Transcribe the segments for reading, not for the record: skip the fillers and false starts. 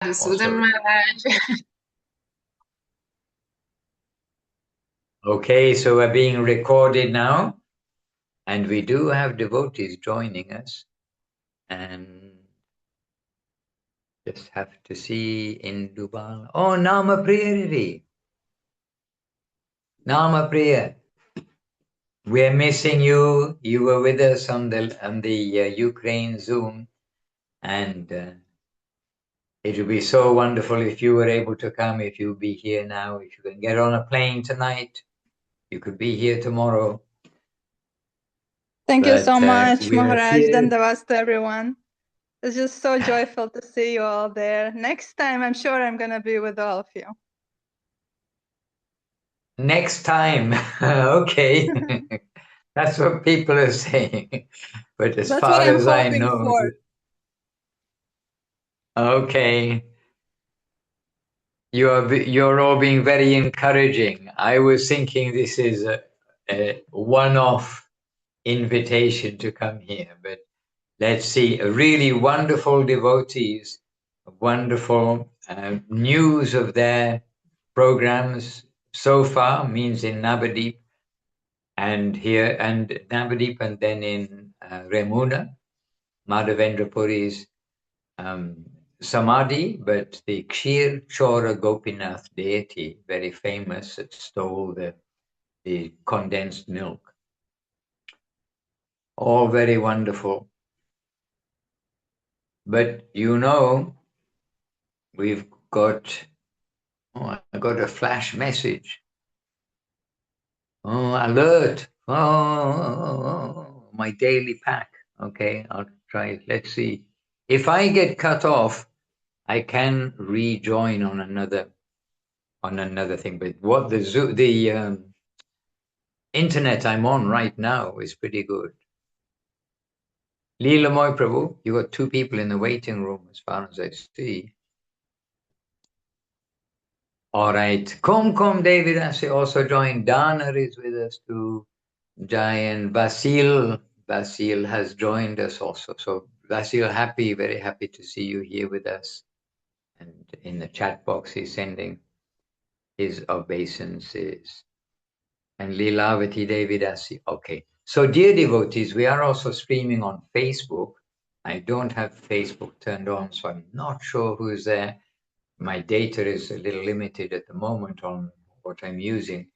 Madhusudan Also, Maharaj. okay, so we're being recorded now, and we do have devotees joining us, and just have to see in Dubai. Oh, Nama Priya, Nama Priya, we're missing you. You were with us on the Ukraine Zoom, and it would be so wonderful if you were able to come. If you'd be here now, if you can get on a plane tonight, you could be here tomorrow. Thank you so much, We are Maharaj. here. Dandavas to everyone. It's just so joyful to see you all there. Next time, I'm sure I'm going to be with all of you. Next time. Okay. That's what people are saying. But as That's far what I'm as I hoping know, for. okay. You're all being very encouraging. I was thinking this is a one-off invitation to come here, but let's see. Really wonderful devotees, wonderful news of their programs so far, means in Navadip and here and Navadip, and then in Remuna, Madhavendra Puri's Samadhi, but the Kshir Chora Gopinath deity, very famous, that stole the condensed milk. All very wonderful. But you know, we've got, I got a flash message. Oh, alert. Oh, my daily pack. Okay, I'll try it. Let's see. If I get cut off, I can rejoin on another thing. But what the internet I'm on right now is pretty good. Leela Moy Prabhu, you got two people in the waiting room as far as I see. All right. Kumkum DD also joined. Dana is with us too. Jai and Basil. Basil has joined us also. So Basil, very happy to see you here with us. And in the chat box, he's sending his obeisances. And Leelavati Devidasi. Okay. So dear devotees, we are also streaming on Facebook. I don't have Facebook turned on, so I'm not sure who's there. My data is a little limited at the moment on what I'm using,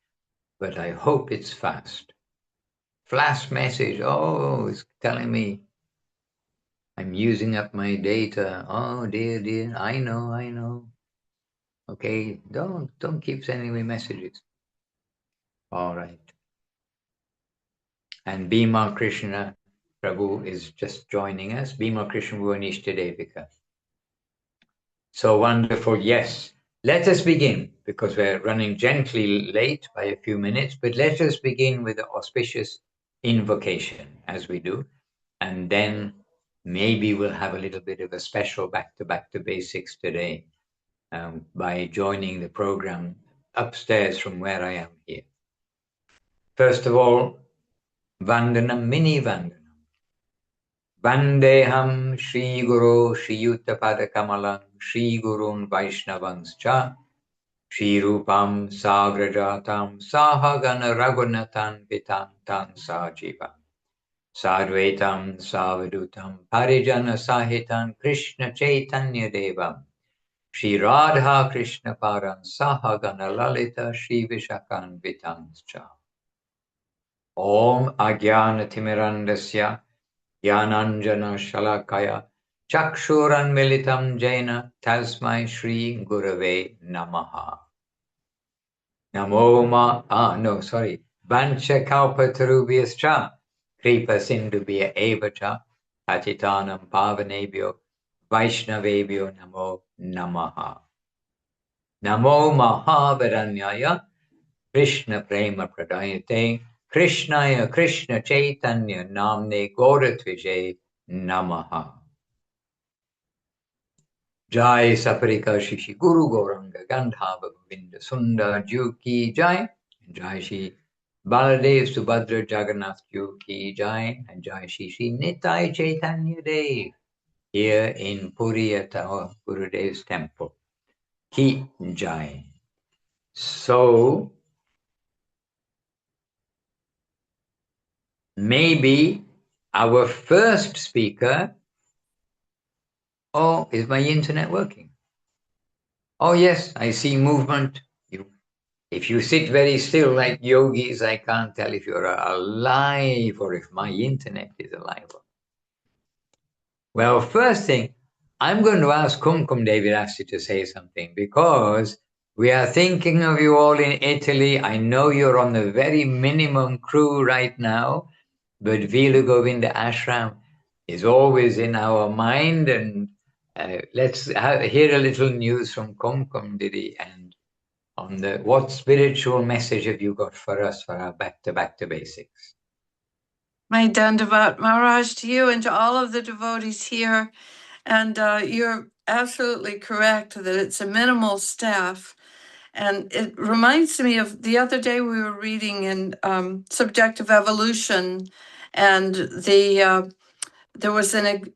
but I hope it's fast. Flash message. Oh, it's telling me I'm using up my data. Oh dear. I know. Okay, don't keep sending me messages. All right. And Bimal Krishna Prabhu is just joining us. Bimal Krishna Prabhu Devika. So wonderful. Yes. Let us begin, because we're running gently late by a few minutes, but let us begin with the auspicious invocation as we do. And then maybe we'll have a little bit of a special back to basics today by joining the program upstairs from where I am here. First of all, Vandanam, mini Vandanam. Vandeham Shri Guru Shri Yuttapada Kamalam Shri Gurun Vaishnavangscha Shri Rupam Sagrajatam Sahagana Raghunathan Vitantam Sajivam Sadvaitam Savadutam Parijana Sahitam Krishna Chaitanya Devam Shri Radha Krishna Param Sahagana Lalita Shri Vishakan Vitanscha Om Agyana Timirandasya Yananjana Shalakaya Chakshuran Militam Jaina Tasmai Shri Gurave Namaha. Vancha Kalpatarubhyascha Kripa Sindhubhya Evacha Patitanam Pavanebhyo Vaishnavebhyo Namo Namaha. Namo Mahavaranyaya Krishna Prema Pradayate Krishnaya Krishna Chaitanya Namne Gauratvijay Namaha. Jai Saparika Shishi Guru Gauranga Gandhava Govinda Sundar Ju Ki Jai. Jai Shri Baladev Subhadra Jagannath Ju Ki Jai. And Jai Shri Shri Nitai Chaitanya Dev here in Puri at our Gurudev's temple. Keep Jai. So maybe our first speaker, oh, is my internet working? Oh yes, I see movement. If you sit very still like yogis, I can't tell if you're alive or if my internet is alive. Well, first thing, I'm going to ask Kumkum DD to say something because we are thinking of you all in Italy. I know you're on the very minimum crew right now, but Villa Govinda Ashram is always in our mind. And let's hear a little news from Kumkum DD and on the what spiritual message have you got for us for our back to basics? My Dandavat Maharaj to you and to all of the devotees here. And you're absolutely correct that it's a minimal staff. And it reminds me of the other day we were reading in Subjective Evolution, and there was an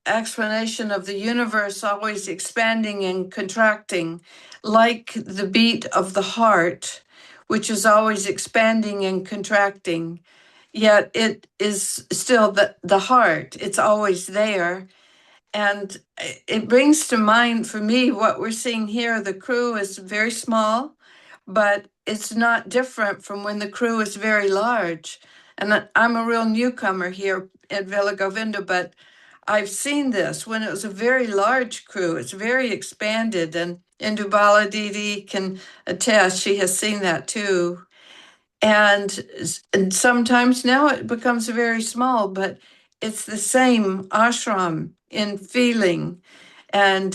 explanation of the universe always expanding and contracting, like the beat of the heart, which is always expanding and contracting. Yet it is still the heart, it's always there. And it brings to mind for me what we're seeing here. The crew is very small, but it's not different from when the crew is very large. And I'm a real newcomer here at Villa Govinda, but I've seen this when it was a very large crew. It's very expanded, and Indubala Didi can attest. She has seen that too. And sometimes now it becomes very small, but it's the same ashram in feeling, and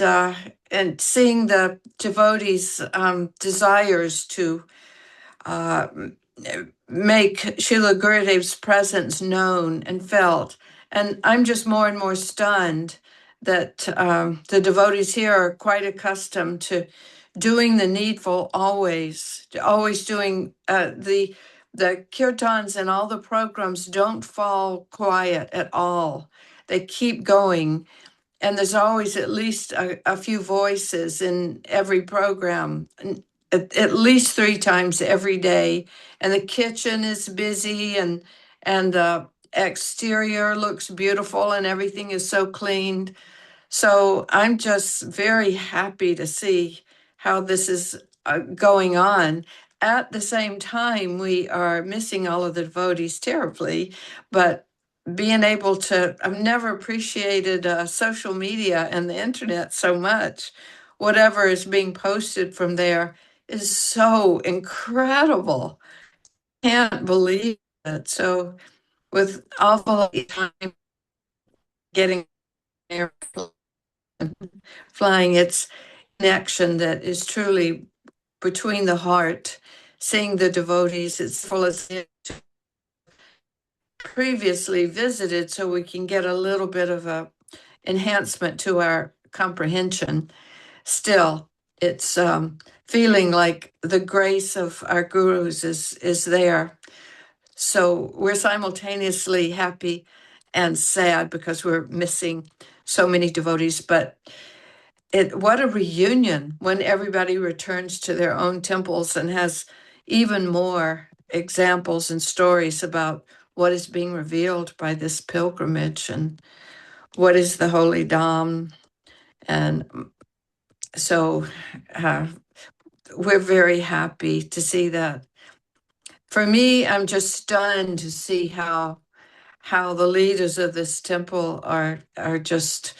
seeing the devotees' desires to uh, make Srila Gurudev's presence known and felt. And I'm just more and more stunned that the devotees here are quite accustomed to doing the needful always doing the kirtans, and all the programs don't fall quiet at all. They keep going, and there's always at least a few voices in every program, at least 3 times every day. And the kitchen is busy, and the exterior looks beautiful, and everything is so cleaned. So I'm just very happy to see how this is going on. At the same time, we are missing all of the devotees terribly, but being able to, I've never appreciated social media and the internet so much. Whatever is being posted from there is so incredible. Can't believe it. So with awful time getting there, flying, it's connection that is truly between the heart, seeing the devotees. It's full as previously visited, so we can get a little bit of a enhancement to our comprehension. Still, it's feeling like the grace of our gurus is there. So we're simultaneously happy and sad because we're missing so many devotees, but what a reunion when everybody returns to their own temples and has even more examples and stories about what is being revealed by this pilgrimage and what is the holy Dham. And so we're very happy to see that. For me, I'm just stunned to see how the leaders of this temple are just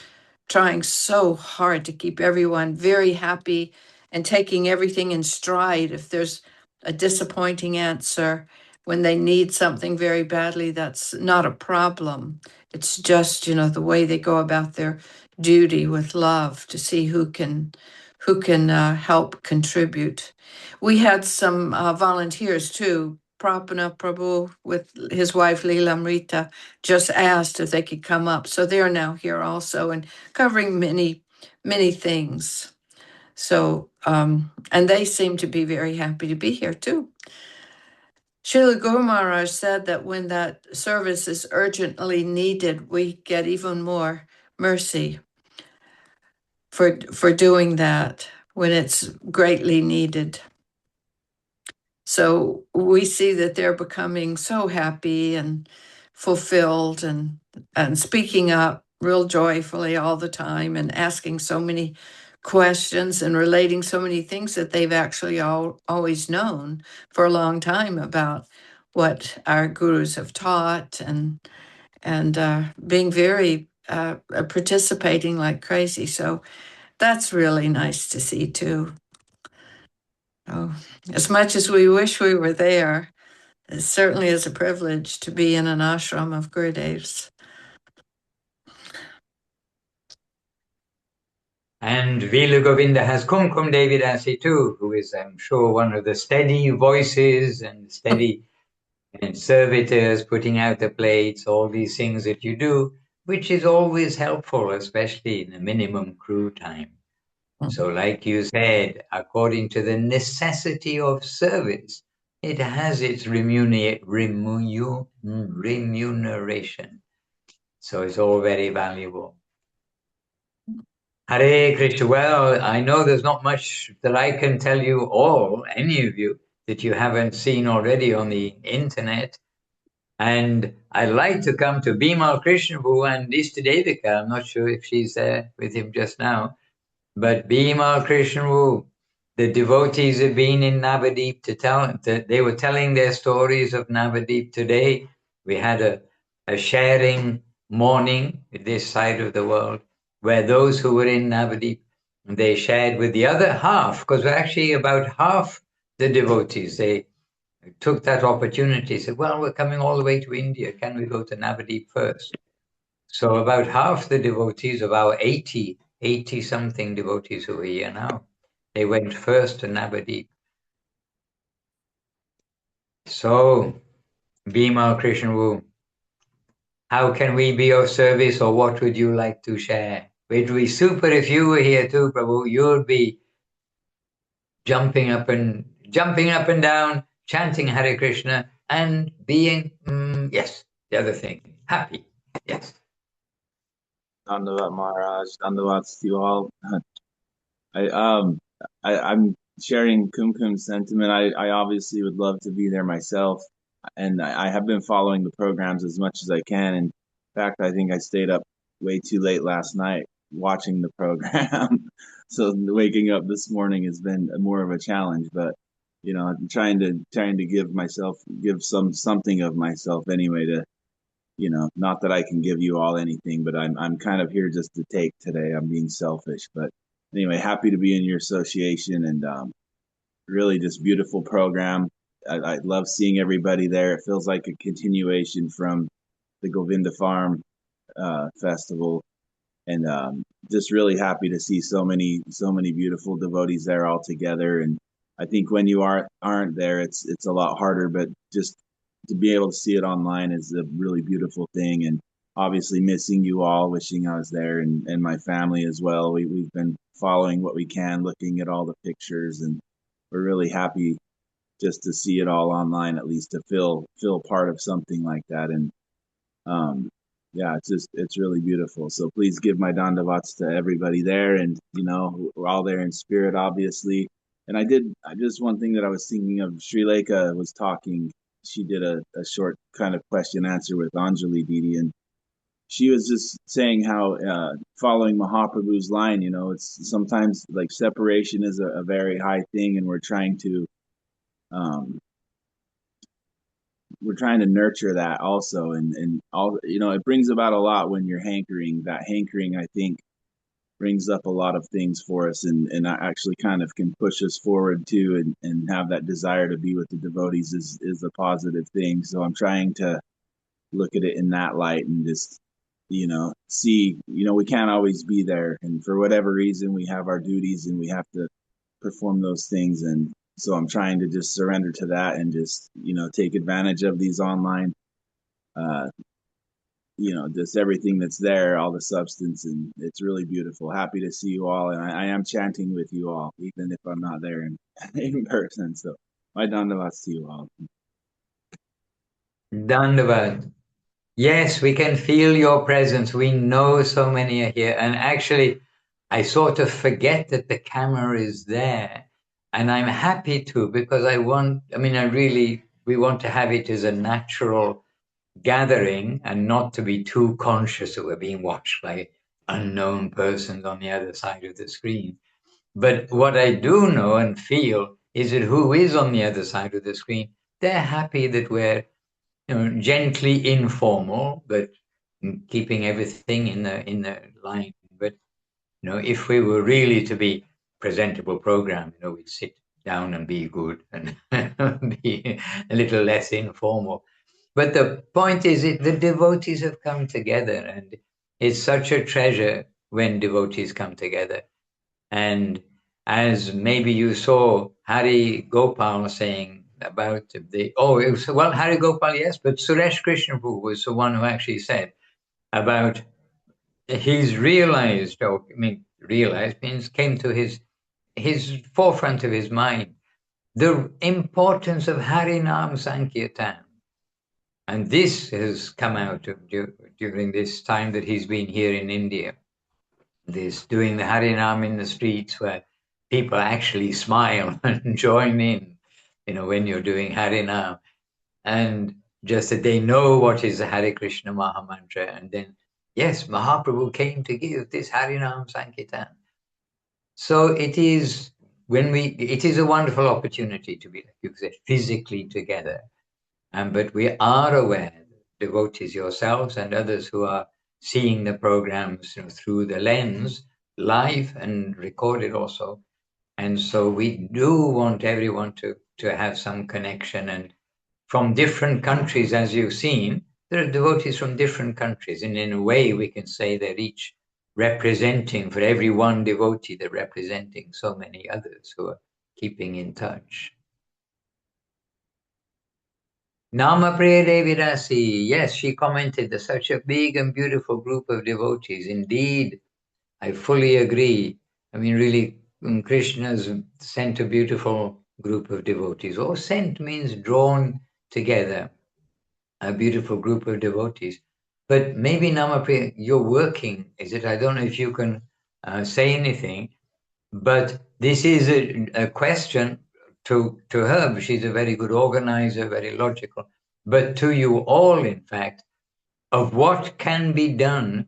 trying so hard to keep everyone very happy and taking everything in stride. If there's a disappointing answer when they need something very badly, that's not a problem. It's just, the way they go about their duty with love to see who can help contribute. We had some volunteers too. Prapana Prabhu with his wife Leela Amrita just asked if they could come up. So they're now here also and covering many, many things. So, and they seem to be very happy to be here too. Srila Guru Maharaj said that when that service is urgently needed, we get even more mercy for doing that when it's greatly needed. So we see that they're becoming so happy and fulfilled and speaking up real joyfully all the time and asking so many questions and relating so many things that they've actually always known for a long time about what our gurus have taught, and being very participating like crazy. So that's really nice to see too. Oh, as much as we wish we were there, it certainly is a privilege to be in an ashram of Gurudev's. And Villa Govinda has Kumkum DD too, who is, I'm sure, one of the steady voices and steady and servitors, putting out the plates, all these things that you do, which is always helpful, especially in the minimum crew time. So like you said, according to the necessity of service, it has its remuneration. So it's all very valuable. Hare Krishna. Well, I know there's not much that I can tell you all, any of you, that you haven't seen already on the internet. And I'd like to come to Bimal Krishna Prabhu and Devika. I'm not sure if she's there with him just now. But Bimal Krishna Prabhu, the devotees have been in Navadip they were telling their stories of Navadip today. We had a sharing morning this side of the world where those who were in Navadip, they shared with the other half, because we're actually about half the devotees. They took that opportunity, said, well, we're coming all the way to India. Can we go to Navadip first? So about half the devotees of our 80 something devotees who are here now, they went first to Navadip. So, Bimal Krishna Prabhu, how can we be of service, or what would you like to share? It would be super if you were here too, Prabhu. You'll be jumping up and down, chanting Hare Krishna, and being, yes, the other thing, happy. Yes. Dandavat Maharaj, Dandavats to you all. I'm sharing Kumkum's sentiment. I obviously would love to be there myself, and I have been following the programs as much as I can. In fact, I think I stayed up way too late last night watching the program. So waking up this morning has been more of a challenge, but I'm trying to give something of myself anyway to not that I can give you all anything, but I'm kind of here just to take today. I'm being selfish, but anyway, happy to be in your association, and really just beautiful program. I love seeing everybody there. It feels like a continuation from the Govinda Farm festival, and just really happy to see so many beautiful devotees there all together. And I think when you aren't there, it's a lot harder, but just to be able to see it online is a really beautiful thing. And obviously missing you all, wishing I was there, and my family as well. We've been following what we can, looking at all the pictures, and we're really happy just to see it all online, at least to feel part of something like that. And yeah, it's really beautiful. So please give my dandavats to everybody there, and we're all there in spirit, obviously. And I just one thing that I was thinking of, Sri Lanka was talking. She did a short kind of question answer with Anjali Didi, and she was just saying how following Mahaprabhu's line, it's sometimes like separation is a very high thing, and um, we're trying to nurture that also, and all it brings about a lot when you're hankering. That hankering, I think, brings up a lot of things for us, and actually kind of can push us forward too, and have that desire to be with the devotees is a positive thing. So I'm trying to look at it in that light, and just see, we can't always be there, and for whatever reason we have our duties and we have to perform those things. And so I'm trying to just surrender to that, and just take advantage of these online uh just everything that's there, all the substance, and it's really beautiful. Happy to see you all, and I am chanting with you all, even if I'm not there in person. So my dandavats to you all. Dandavat. Yes, we can feel your presence. We know so many are here. And actually, I sort of forget that the camera is there. And I'm happy to, because we want to have it as a natural gathering and not to be too conscious that we're being watched by unknown persons on the other side of the screen. But what I do know and feel is that who is on the other side of the screen, they're happy that we're gently informal, but keeping everything in the line. But if we were really to be presentable program, we'd sit down and be good and be a little less informal. But the point is, the devotees have come together, and it's such a treasure when devotees come together. And as maybe you saw Hari Gopal saying about Hari Gopal, yes, but Suresh Krishna Prabhu was the one who actually said about he's realized, realized means came to his forefront of his mind, the importance of Harinam Sankirtan. And this has come out during this time that he's been here in India. This doing the Harinam in the streets where people actually smile and join in, when you're doing Harinam. And just that they know what is the Hare Krishna Mahamantra. And then, yes, Mahaprabhu came to give this Harinam Sankirtan. So it is a wonderful opportunity to be, like you said, physically together. But we are aware, devotees yourselves and others who are seeing the programs through the lens, live and recorded also. And so we do want everyone to have some connection. And from different countries, as you've seen, there are devotees from different countries. And in a way, we can say they're each representing, for every one devotee, they're representing so many others who are keeping in touch. Namapriya Devi Rasi, yes, she commented, there's such a big and beautiful group of devotees. Indeed, I fully agree. Really, Krishna's sent a beautiful group of devotees. Or sent means drawn together, a beautiful group of devotees. But maybe Namapriya, you're working, is it? I don't know if you can say anything, but this is a question to her. She's a very good organizer, very logical. But to you all, in fact, of what can be done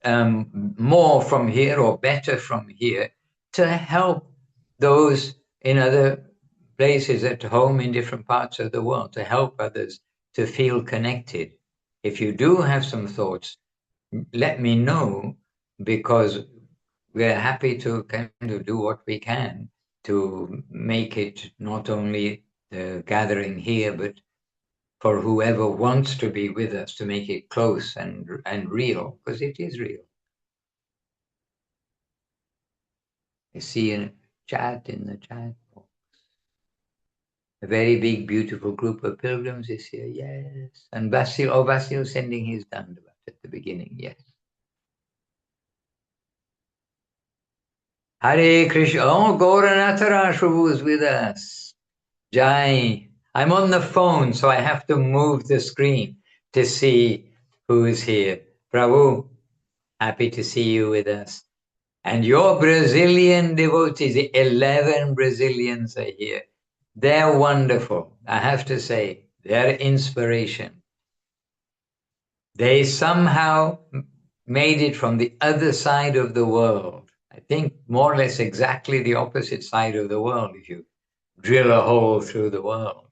more from here or better from here to help those in other places at home in different parts of the world, to help others to feel connected. If you do have some thoughts, let me know, because we're happy to kind of do what we can to make it not only the gathering here, but for whoever wants to be with us, to make it close and real, because it is real. I see in the chat box. A very big, beautiful group of pilgrims is here, yes. And Basil sending his dandavat at the beginning, yes. Hare Krishna, Gauranathara Prabhu is with us. Jai. I'm on the phone, so I have to move the screen to see who is here. Prabhu, happy to see you with us. And your Brazilian devotees, 11 Brazilians are here. They're wonderful, I have to say. They're inspiration. They somehow made it from the other side of the world. I think more or less exactly the opposite side of the world, if you drill a hole through the world.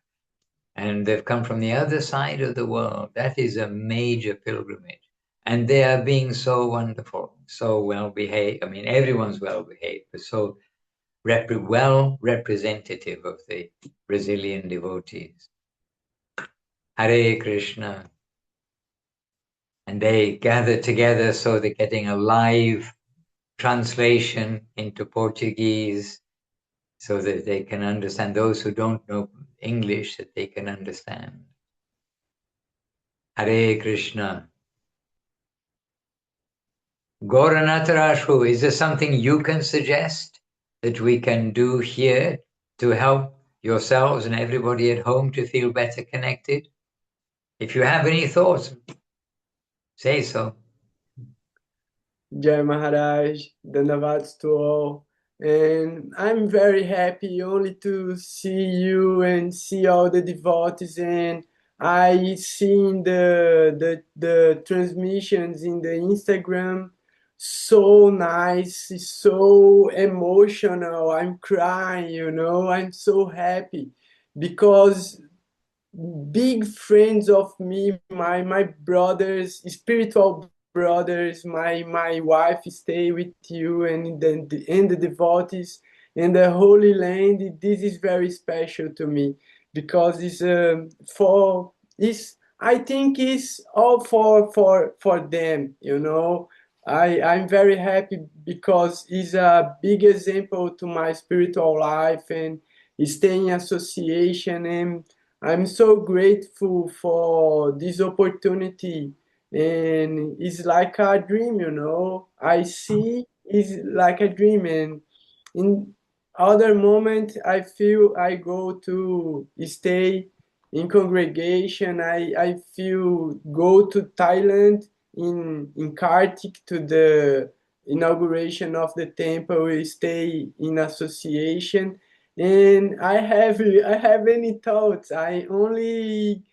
And they've come from the other side of the world. That is a major pilgrimage. And they are being so wonderful, so well behaved. Everyone's well behaved, but so well representative of the Brazilian devotees. Hare Krishna. And they gather together, so they're getting a live translation into Portuguese, so that they can understand. Those who don't know English, that they can understand. Hare Krishna. Gauranatarashu, is there something you can suggest that we can do here to help yourselves and everybody at home to feel better connected? If you have any thoughts, Say so. Jai Maharaj, Dandavats to all. And I'm very happy only to see you and see all the devotees. And I seen the transmissions in the Instagram. So nice, so emotional. I'm crying, I'm so happy because big friends of me, my brothers, spiritual brothers, my wife stay with you, and then the devotees in the Holy Land. This is very special to me because it's for it's I think it's all for them. I'm very happy because it's a big example to my spiritual life and stay in association, and I'm so grateful for this opportunity, and it's like a dream, I see it's like a dream, and in other moment I feel I go to stay in congregation. I feel go to Thailand in Kartik to the inauguration of the temple. We stay in association, and I have any thoughts. I only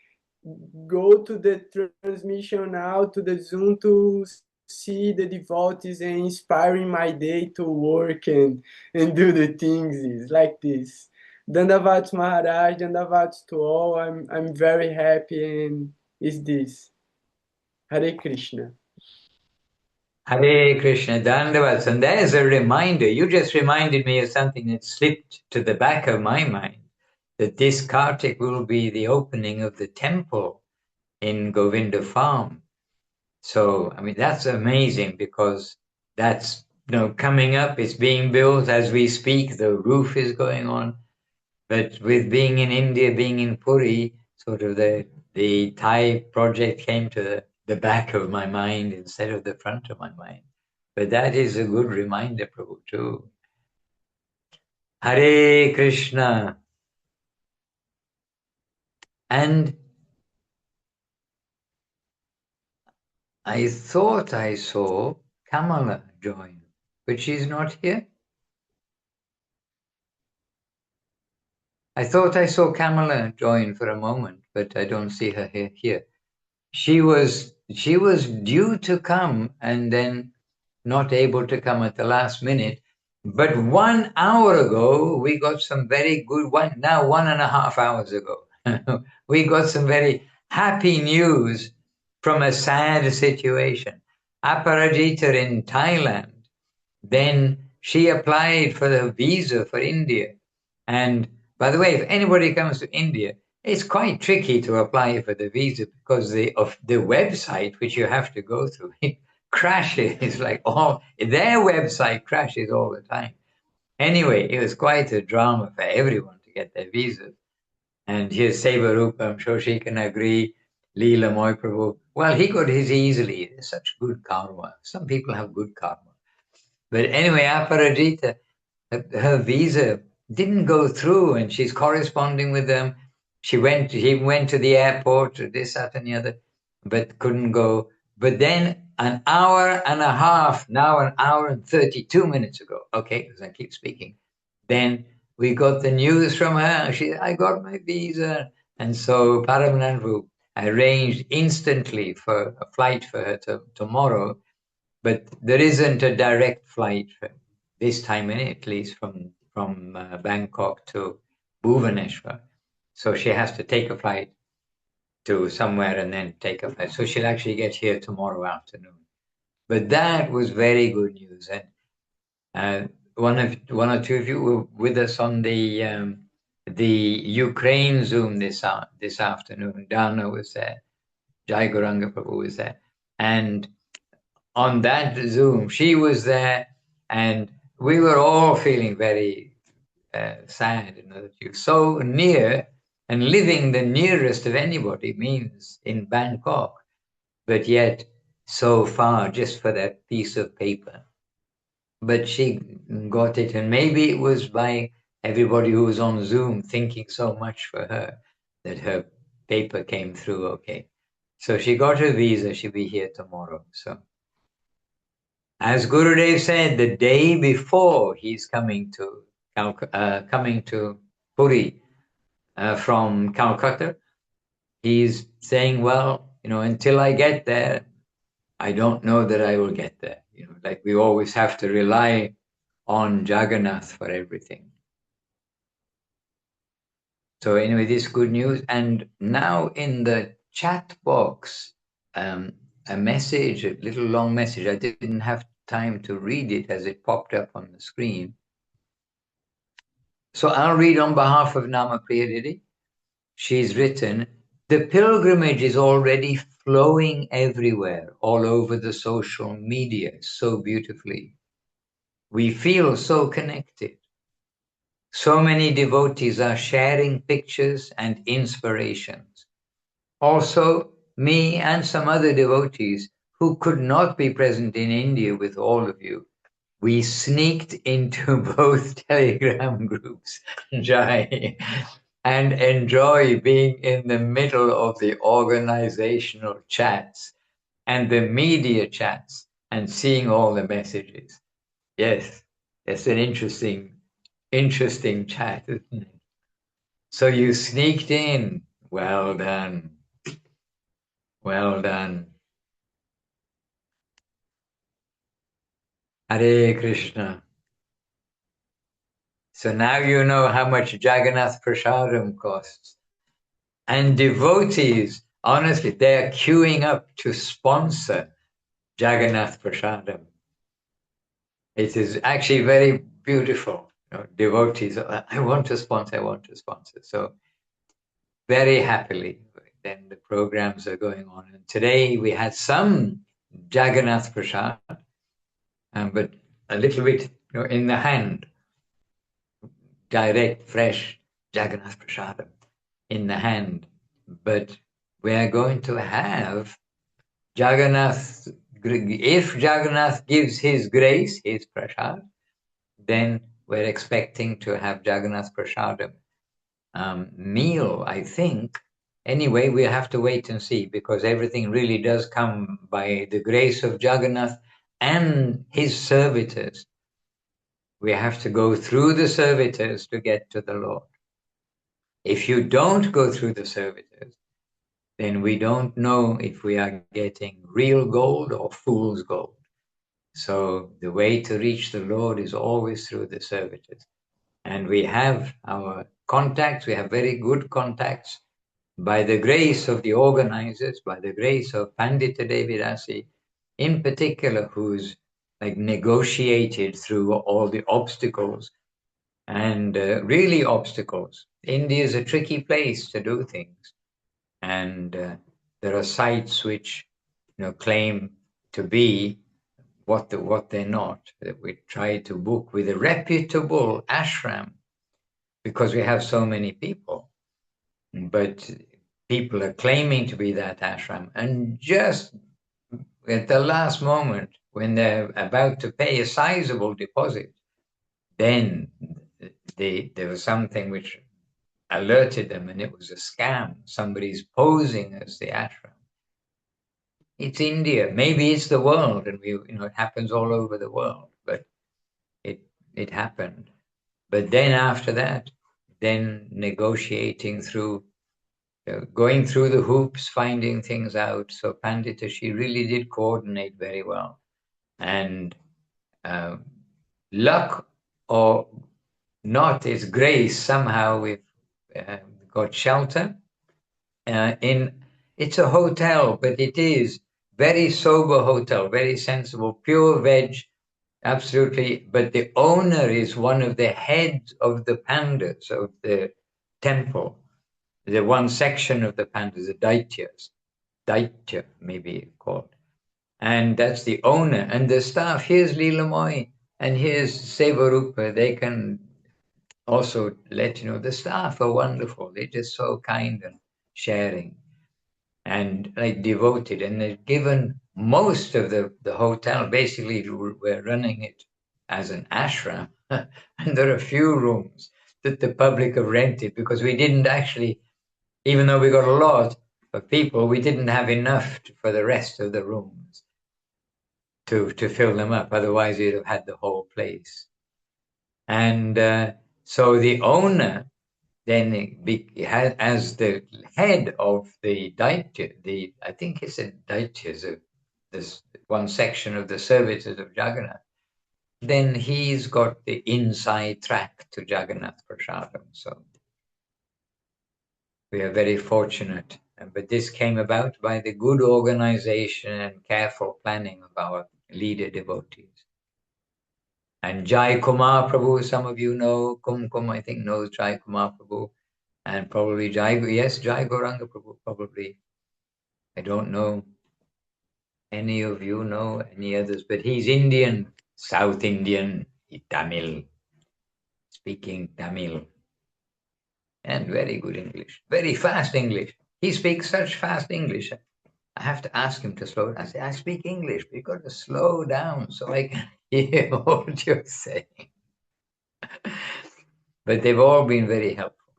go to the transmission now to the Zoom to see the devotees and inspiring my day to work and do the things. It's like this. Dandavats Maharaj, Dandavats to all. I'm very happy, and is this. Hare Krishna. Hare Krishna, Dandavats. And there's a reminder. You just reminded me of something that slipped to the back of my mind, that this Kartik will be the opening of the temple in Govinda Farm. So, I mean, that's amazing because that's, coming up. It's being built as we speak. The roof is going on. But with being in India, being in Puri, sort of the Thai project came to the back of my mind instead of the front of my mind. But that is a good reminder, Prabhu, too. Hare Krishna. And I thought I saw Kamala join, but she's not here. I thought I saw Kamala join for a moment, but I don't see her here. She was due to come and then not able to come at the last minute. But 1 hour ago, we got some very good 1.5 hours ago, we got some very happy news from a sad situation. Aparajita in Thailand, then she applied for the visa for India. And by the way, if anybody comes to India, it's quite tricky to apply for the visa because of the website which you have to go through, it crashes like their website crashes all the time. Anyway, it was quite a drama for everyone to get their visas. And here's Sevarupa, I'm sure she can agree. Leela Moy Prabhu, well, he got his easily. There's such good karma. Some people have good karma. But anyway, Aparajita, her visa didn't go through, and she's corresponding with them. He went to the airport, this, that, and the other, but couldn't go. But then an hour and a half, now an hour and 32 minutes ago, okay, because I keep speaking, then we got the news from her. I got my visa. And so Paramanandru arranged instantly for a flight for her tomorrow. But there isn't a direct flight this time, at least from Bangkok to Bhubaneswar. So she has to take a flight to somewhere and then take a flight. So she'll actually get here tomorrow afternoon. But that was very good news. And one or two of you were with us on the Ukraine Zoom this afternoon. Dana was there, Jai Gauranga Prabhu was there, and on that Zoom, she was there, and we were all feeling very sad, that you're so near and living the nearest of anybody means in Bangkok, but yet so far just for that piece of paper. But she got it, and maybe it was by everybody who was on Zoom thinking so much for her that her paper came through okay. So she got her visa, she'll be here tomorrow. So as Gurudev said, the day before he's coming to Puri from Calcutta, he's saying, well, until I get there, I don't know that I will get there. Like we always have to rely on Jagannath for everything. So anyway, this good news. And now in the chat box, a message, a little long message. I didn't have time to read it as it popped up on the screen. So I'll read on behalf of Nama Priya Didi. She's written, the pilgrimage is already flowing everywhere, all over the social media, so beautifully. We feel so connected. So many devotees are sharing pictures and inspirations. Also, me and some other devotees who could not be present in India with all of you, we sneaked into both Telegram groups, Jai, and enjoy being in the middle of the organizational chats and the media chats and seeing all the messages. Yes, it's an interesting chat, isn't it? So you sneaked in. Well done. Well done. Hare Krishna. So now you know how much Jagannath Prasadam costs. And devotees, honestly, they're queuing up to sponsor Jagannath Prasadam. It is actually very beautiful. Devotees, I want to sponsor, I want to sponsor. So very happily, then the programs are going on. And today we had some Jagannath Prasad, but a little bit in the hand, direct, fresh Jagannath Prasadam in the hand. But we are going to have Jagannath, if Jagannath gives his grace, his prasad, then we're expecting to have Jagannath Prasadam meal, I think. Anyway, we have to wait and see, because everything really does come by the grace of Jagannath and his servitors. We have to go through the servitors to get to the Lord. If you don't go through the servitors, then we don't know if we are getting real gold or fool's gold. So the way to reach the Lord is always through the servitors. And we have our contacts, we have very good contacts by the grace of the organizers, by the grace of Pandita Devidasi, in particular, who's like negotiated through all the obstacles and really obstacles. India is a tricky place to do things. And there are sites which claim to be what they're not. That we try to book with a reputable ashram because we have so many people. But people are claiming to be that ashram, and just at the last moment, when they're about to pay a sizable deposit, then there was something which alerted them, and it was a scam. Somebody's posing as the ashram. It's India, maybe it's the world, and it happens all over the world, but it happened. But then after that, then negotiating through, going through the hoops, finding things out. So Pandita, she really did coordinate very well. And luck or not, is grace. Somehow we've got shelter. It's a hotel, but it is very sober hotel, very sensible, pure veg, absolutely. But the owner is one of the heads of the pandas of the temple. The one section of the pandas, the Daityas, Daitya maybe called. And that's the owner. And the staff, here's Leelamoy and here's Sevarupa. They can also let you know the staff are wonderful. They're just so kind and sharing and like devoted. And they've given most of the hotel, basically we're running it as an ashram. And there are a few rooms that the public have rented because we didn't actually, even though we got a lot of people. We didn't have enough for the rest of the rooms to fill them up. Otherwise, we'd have had the whole place. And so the owner then as the head of the Daitya, I think it's a Daityas, this one section of the services of Jagannath, then he's got the inside track to Jagannath Prasadam. So we are very fortunate. But this came about by the good organization and careful planning of our leader devotees. And Jai Kumar Prabhu, some of you know, Kumkum I think knows Jai Kumar Prabhu, and probably Jai Gauranga Prabhu, probably. I don't know any of you know any others, but he's Indian, South Indian, Tamil, speaking Tamil, and very good English, very fast English. He speaks such fast English. I have to ask him to slow down. I say, I speak English, but you've got to slow down so I can hear what you're saying. But they've all been very helpful.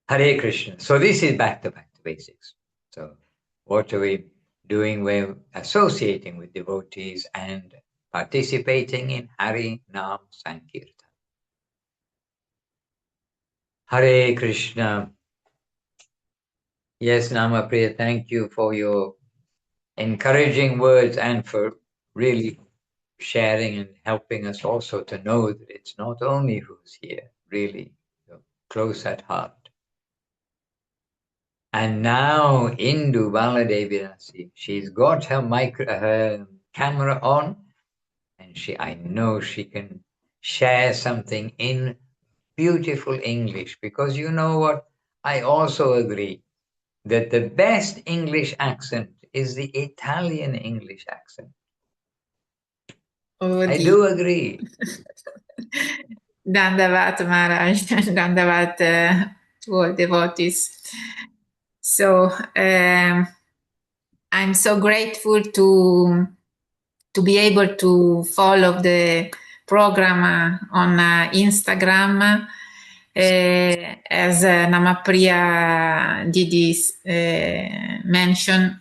Hare Krishna. So this is back to basics. So what are we doing? We're associating with devotees and participating in Hari Nam Sankirtan. Hare Krishna. Yes, Namapriya, thank you for your encouraging words and for really sharing and helping us also to know that it's not only who's here, really close at heart. And now Indu Baladevi, she's got her camera on, and I know she can share something in beautiful English, because you know what? I also agree that the best English accent is the Italian English accent. I do agree. Dandavat Maharaj, Dandavat to all devotees. So I'm so grateful to be able to follow the program on Instagram. As Namapriya DD mentioned,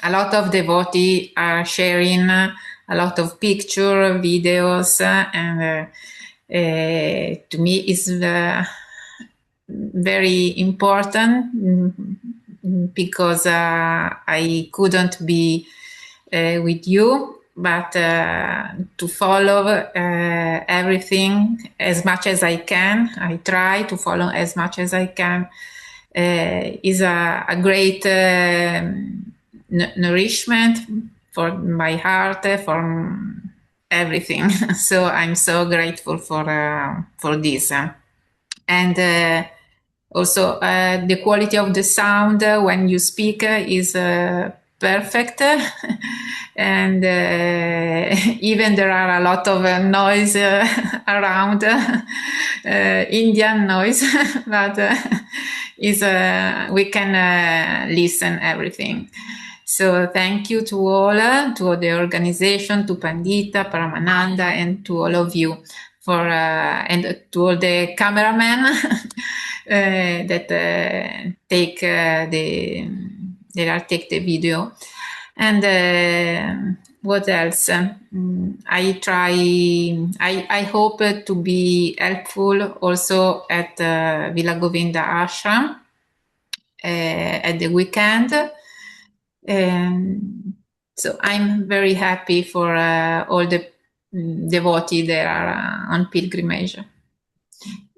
a lot of devotees are sharing a lot of pictures, videos, and to me it's very important because I couldn't be with you, but to follow everything as much as I can. I try to follow as much as I can. Is a great nourishment for my heart, for everything. So I'm so grateful for this. And also the quality of the sound when you speak is perfect. And even there are a lot of noise around, Indian noise, but we can listen everything. So thank you to all, to the organization, to Pandita, Paramananda, and to all of you for and to all the cameramen that take the video. And what else? I hope to be helpful also at Villa Govinda Ashram at the weekend. So I'm very happy for all the devotees that are on pilgrimage.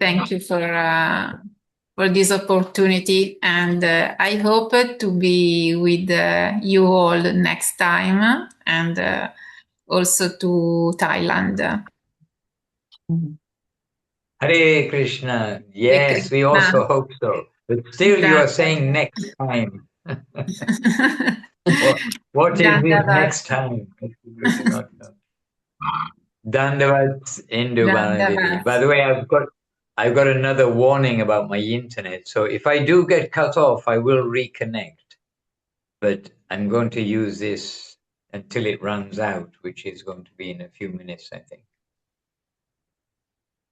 Thank you for this opportunity, and I hope to be with you all next time, and also to Thailand. Hare Krishna. Yes, we also hope so. But still you are saying next time. What is this next time? We do not know. Dandavat Indu Baladevi. By the way, I've got another warning about my internet. So if I do get cut off, I will reconnect. But I'm going to use this until it runs out, which is going to be in a few minutes, I think.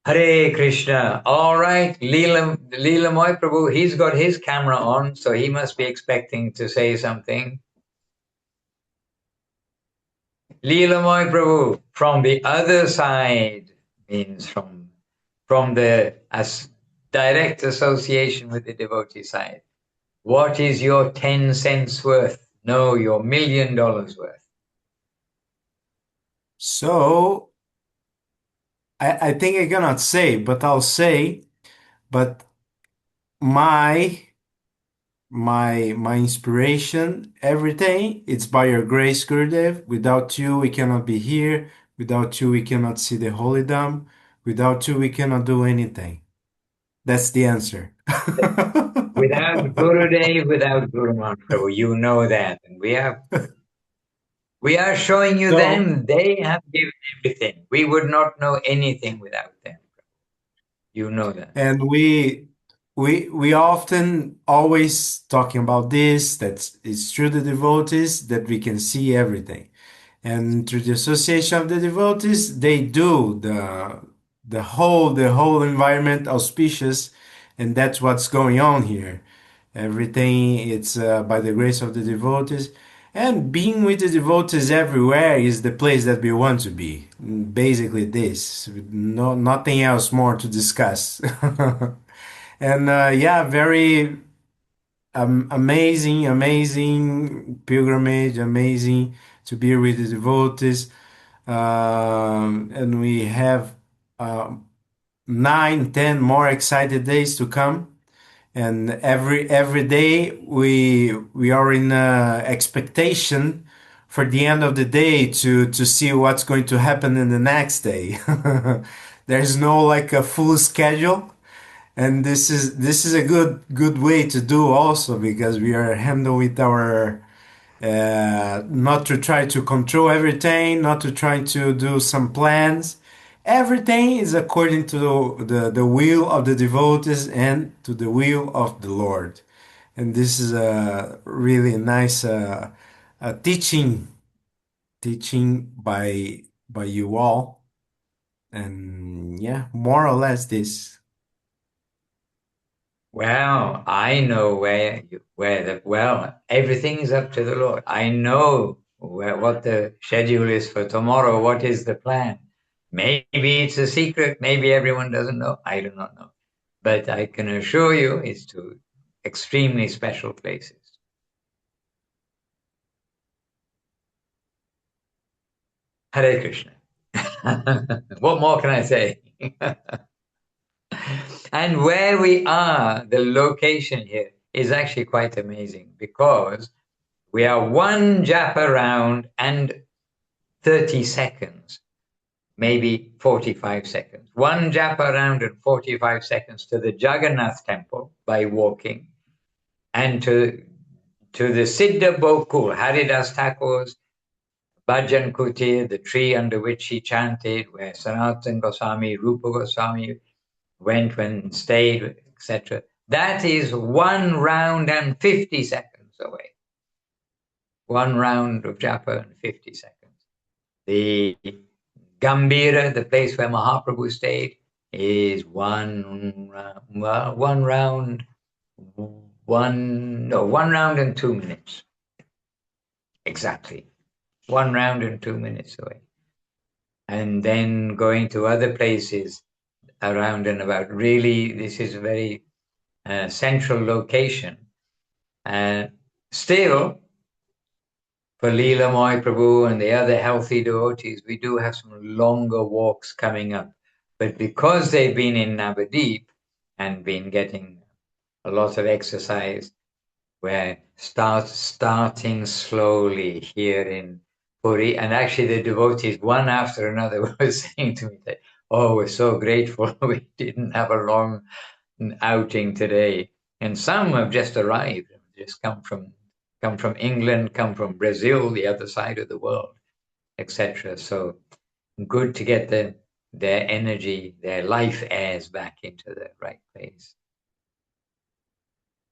Hare Krishna. All right, Leela Moy Prabhu, he's got his camera on, so he must be expecting to say something. Leela Moy Prabhu, from the other side, means from the direct association with the devotee side. What is your 10 cents worth? No, your $1 million worth. So I think I cannot say, but I'll say, but my inspiration, everything, it's by your grace, Gurudev. Without you, we cannot be here. Without you, we cannot see the Holy Dham. Without you, we cannot do anything. That's the answer. Without Gurudev, without Guru Mahaprabhu, you know that. And we are showing you So, them. They have given everything. We would not know anything without them. You know that. and we often always talking about this, that it's through the devotees that we can see everything. And through the association of the devotees, they do the whole environment auspicious, and that's what's going on here. Everything it's by the grace of the devotees, and being with the devotees everywhere is the place that we want to be. Basically, this, no, nothing else more to discuss. And yeah, very amazing pilgrimage, amazing to be with the devotees. And we have 9, 10 more excited days to come. And every day we are in expectation for the end of the day to see what's going to happen in the next day. There's no like a full schedule. And this is a good way to do also, because we are handled with our not to try to control everything, not to try to do some plans. Everything is according to the will of the devotees and to the will of the Lord. And this is a really nice teaching by you all. And yeah, more or less this. Well, I know well, everything is up to the Lord. I know what the schedule is for tomorrow. What is the plan? Maybe it's a secret. Maybe everyone doesn't know. I do not know. But I can assure you it's to extremely special places. Hare Krishna. What more can I say? And where we are, the location here is actually quite amazing, because we are one japa round and 30 seconds, maybe 45 seconds. One japa round and 45 seconds to the Jagannath temple by walking, and to the Siddha Bokul, Haridas Thakur's Bhajan Kutir, the tree under which he chanted, where Sanatana Goswami, Rupa Goswami went when stayed, etc. That is 1 round and 50 seconds away. 1 round of japa and 50 seconds. The Gambhira, the place where Mahaprabhu stayed, is one round and 2 minutes. Exactly. 1 round and 2 minutes away. And then going to other places around and about. Really, this is a very central location. Still, for Leela Moy Prabhu and the other healthy devotees, we do have some longer walks coming up. But because they've been in Navadip and been getting a lot of exercise, we're starting slowly here in Puri. And actually the devotees, one after another, were saying to me that, oh, we're so grateful we didn't have a long outing today. And some have just arrived, just come from England, come from Brazil, the other side of the world, etc. So good to get their energy, their life airs back into the right place.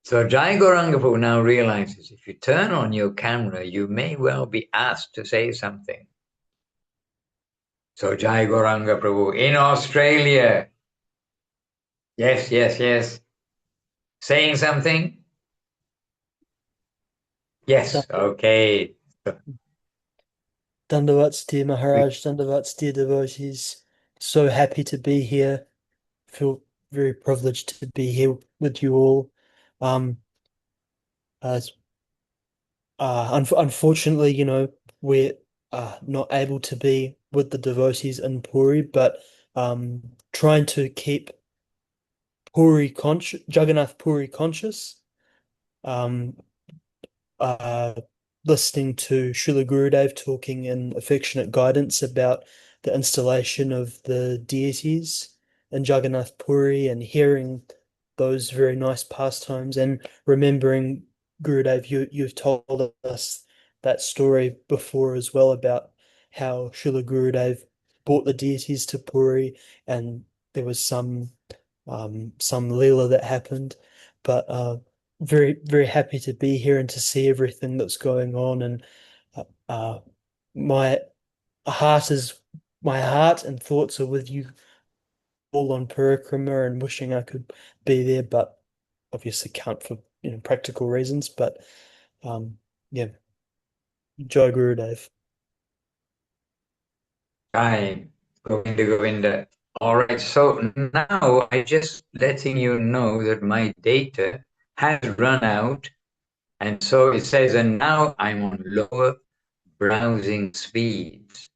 So Jai Gauranga Prabhu now realizes if you turn on your camera, you may well be asked to say something. So Jai Gauranga Prabhu in Australia, Yes, yes, yes. Saying something? Yes, okay. Dandavats dear Maharaj, Dandavats dear devotees. So happy to be here. Feel very privileged to be here with you all. As unfortunately, we're not able to be with the devotees in Puri, but trying to keep Jagannath Puri conscious. Um, uh, Listening to Srila Gurudev talking in affectionate guidance about the installation of the deities in Jagannath Puri and hearing those very nice pastimes and remembering Gurudev, you've told us that story before as well about how Srila Gurudev brought the deities to Puri and there was some Leela that happened. But very, very happy to be here and to see everything that's going on. And uh, my my heart and thoughts are with you all on Parikrama and wishing I could be there, but obviously can't for practical reasons. But yeah, Jai Gurudev. Hi, Govinda Govinda. All right, so now I just letting you know that my data has run out, and so it says, and now I'm on lower browsing speeds.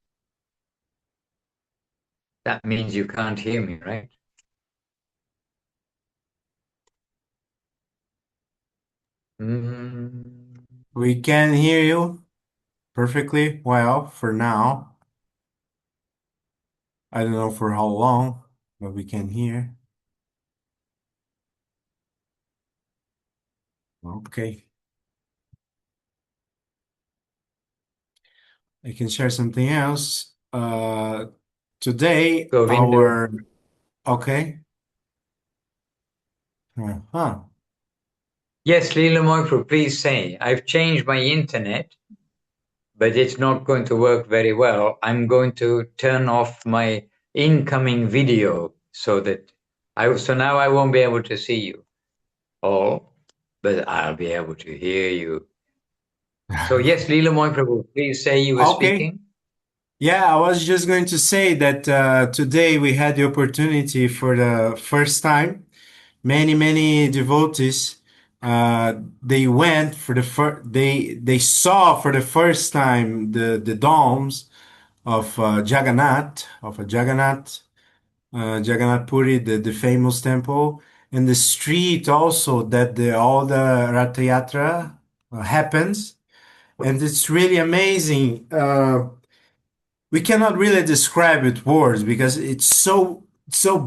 That means you can't hear me, right? We can hear you perfectly well for now. I don't know for how long, but we can hear. Okay. I can share something else. Today, Govinda. okay. Uh-huh. Yes, Leela Moipur, please say. I've changed my internet, but it's not going to work very well. I'm going to turn off my incoming video so now I won't be able to see you all, but I'll be able to hear you. So yes, Leela Moipur, please say you were Okay. speaking. Yeah, I was just going to say that today we had the opportunity for the first time. Many devotees, they went for the they saw for the first time the domes of Jagannath Puri, the famous temple, and the street also that all the Ratha Yatra happens, and it's really amazing. We cannot really describe it words because it's so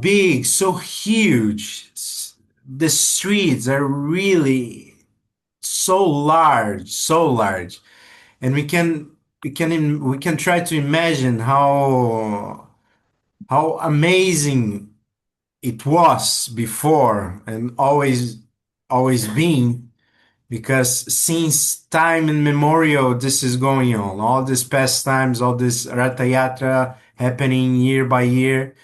big, so huge. The streets are really so large, and we can try to imagine how amazing it was before and always been, because since time immemorial this is going on, all these pastimes, all this Ratha Yatra happening year by year,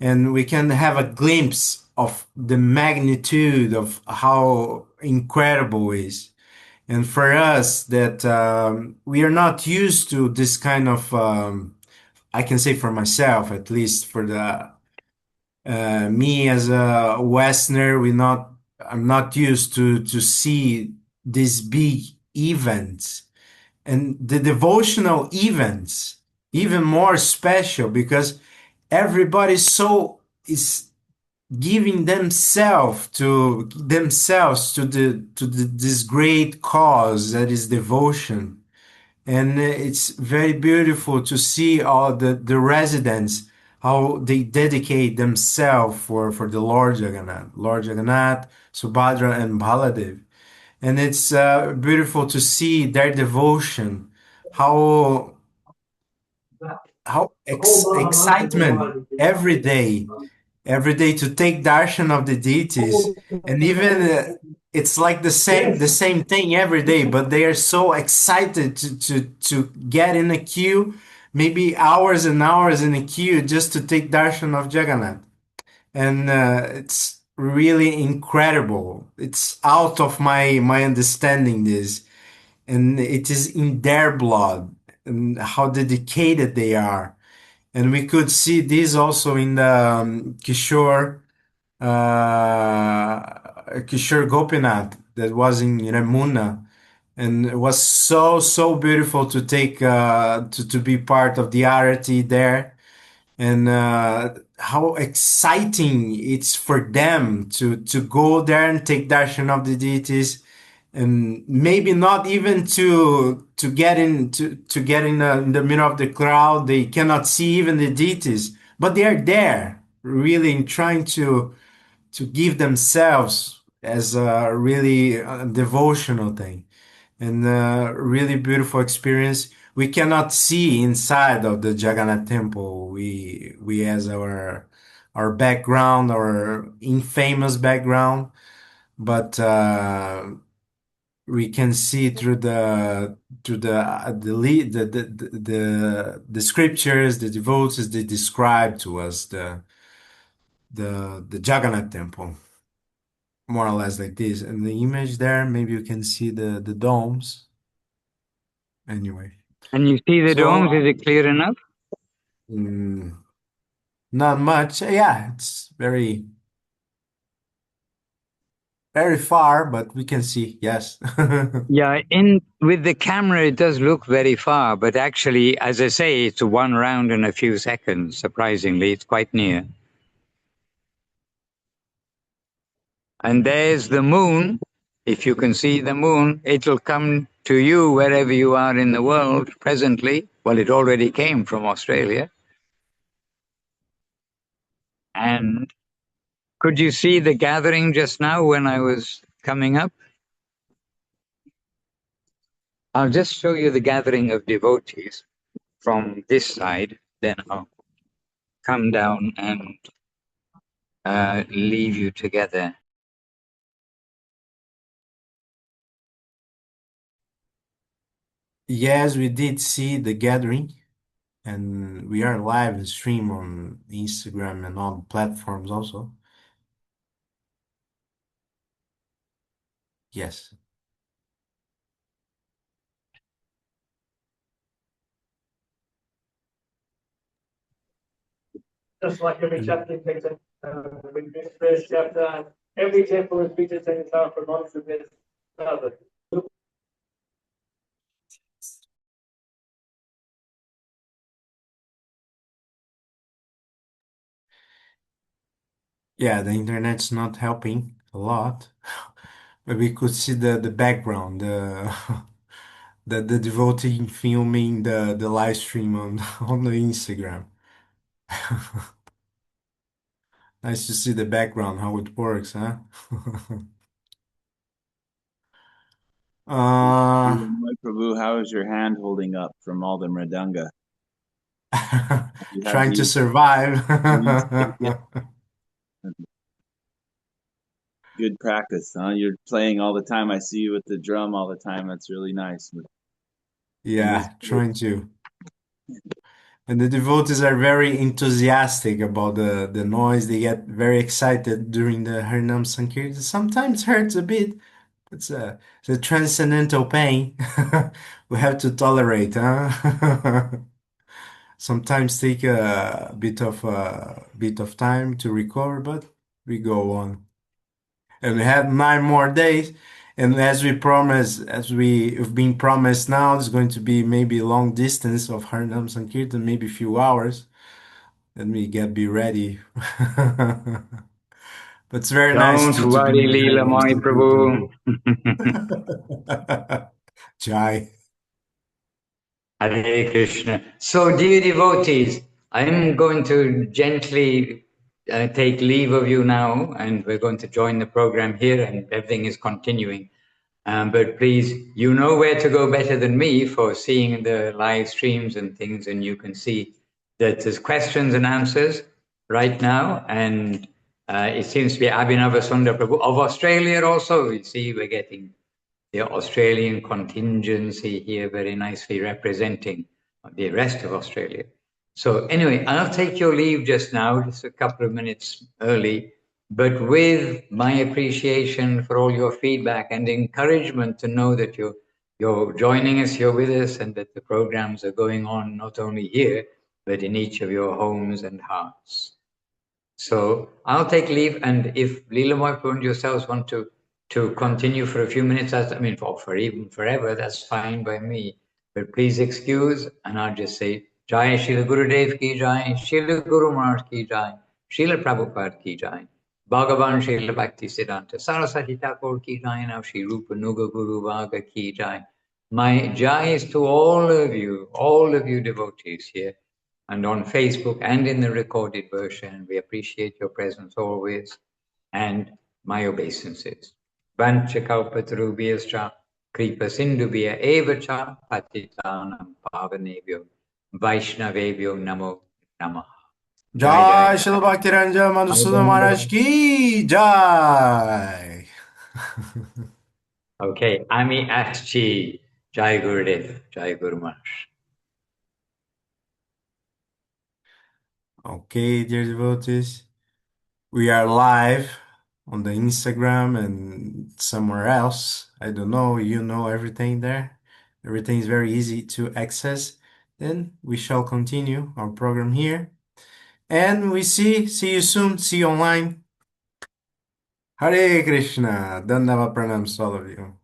and we can have a glimpse of the magnitude of how incredible it is. And for us that we are not used to this kind of I can say for myself, at least for the me as a Westerner, I'm not used to see these big events and the devotional events even more special because everybody is giving themselves to this great cause that is devotion. And it's very beautiful to see all the residents, how they dedicate themselves for the Lord Jagannath, Subhadra, and Baladev. And it's beautiful to see their devotion, how excitement every day to take darshan of the deities, and even it's like the same thing every day, but they are so excited to get in a queue, maybe hours and hours in a queue just to take darshan of Jagannath. And it's really incredible. It's out of my understanding this, and it is in their blood and how dedicated they are. And we could see this also in the Kishore Gopinath that was in Ramuna, and it was so beautiful to take to be part of the arati there, and how exciting it's for them to go there and take darshan of the deities, and maybe not even to get to get in the middle of the crowd. They cannot see even the deities, but they are there really trying to give themselves as a really devotional thing, and a really beautiful experience. We cannot see inside of the Jagannath temple. We as our background, our infamous background, but we can see through the scriptures, the devotees, they describe to us the Jagannath temple, more or less like this. And the image there, maybe you can see the domes. Anyway, And you see the so domes, is it clear enough? not much. Yeah, it's very far, but we can see. Yes. Yeah, with the camera it does look very far, but actually, as I say, it's one round in a few seconds. Surprisingly, it's quite near. And there's the moon. If you can see the moon, it'll come to you wherever you are in the world presently. Well, it already came from Australia. And could you see the gathering just now when I was coming up? I'll just show you the gathering of devotees from this side, then I'll come down and leave you together. Yes, we did see the gathering, and we are live and stream on Instagram and all platforms also. Yes. Just like every chapter in Peter, we do the first chapter, and every temple is Peter's and it's for months of this other. Yeah, the internet's not helping a lot, but we could see the background, the devotee filming the live stream on on the Instagram. Nice to see the background, how it works, huh? My Prabhu, how is your hand holding up from all the mridanga? You have Trying to these survive. good practice, huh? You're playing all the time. I see you with the drum all the time. That's really nice. Yeah, trying to. And the devotees are very enthusiastic about the noise. They get very excited during the Harinam Sankirtan. Sometimes hurts a bit. It's a transcendental pain. We have to tolerate, huh? Sometimes take a bit of time to recover, but we go on. And we have 9 more days. And as we promised, as we've been promised now, it's going to be maybe a long distance of Harinam Sankirtan, maybe a few hours. Let me be ready. But it's very nice Don't to be worry, in Leela, Harinam my Prabhu. Sankirtan. Jai. Hare Krishna. So, dear devotees, I'm going to gently take leave of you now, and we're going to join the program here, and everything is continuing. But please, you know where to go better than me for seeing the live streams and things, and you can see that there's questions and answers right now, and it seems to be Abhinava Sundar Prabhu of Australia also. You see, we're getting the Australian contingency here very nicely representing the rest of Australia. So anyway, I'll take your leave just now, just a couple of minutes early, but with my appreciation for all your feedback and encouragement to know that you're joining us here with us and that the programs are going on not only here, but in each of your homes and hearts. So I'll take leave, and if Leela and yourselves want to continue for a few minutes, for even forever, that's fine by me. But please excuse, and I'll just say, Jai Srila Gurudev ki Jai, Srila Guru Maharaj ki Jai, Srila Prabhupada ki Jai, Bhagavan Srila Bhakti Siddhanta Saraswati Thakur ki Jai, now Sri Rupa Nuga Guru Vaga ki Jai. My Jai is to all of you devotees here, and on Facebook and in the recorded version. We appreciate your presence always, and my obeisances. Vanchakalpatarubhyascha kripa sindhubhya evacha patitanam pavanebhyo Vaishnavebhyo namo namah. Jai Srila Bhaktiranja Madhusudan Maharaj ki Jai. Okay, Ami Aschi, Jai Gurudev, Jai Guru Maharaj. Okay, dear devotees, we are live on the Instagram and somewhere else. I don't know, you know everything there. Everything is very easy to access. Then we shall continue our program here. And we see you soon, see you online. Hare Krishna. Dandava pranams to all of you.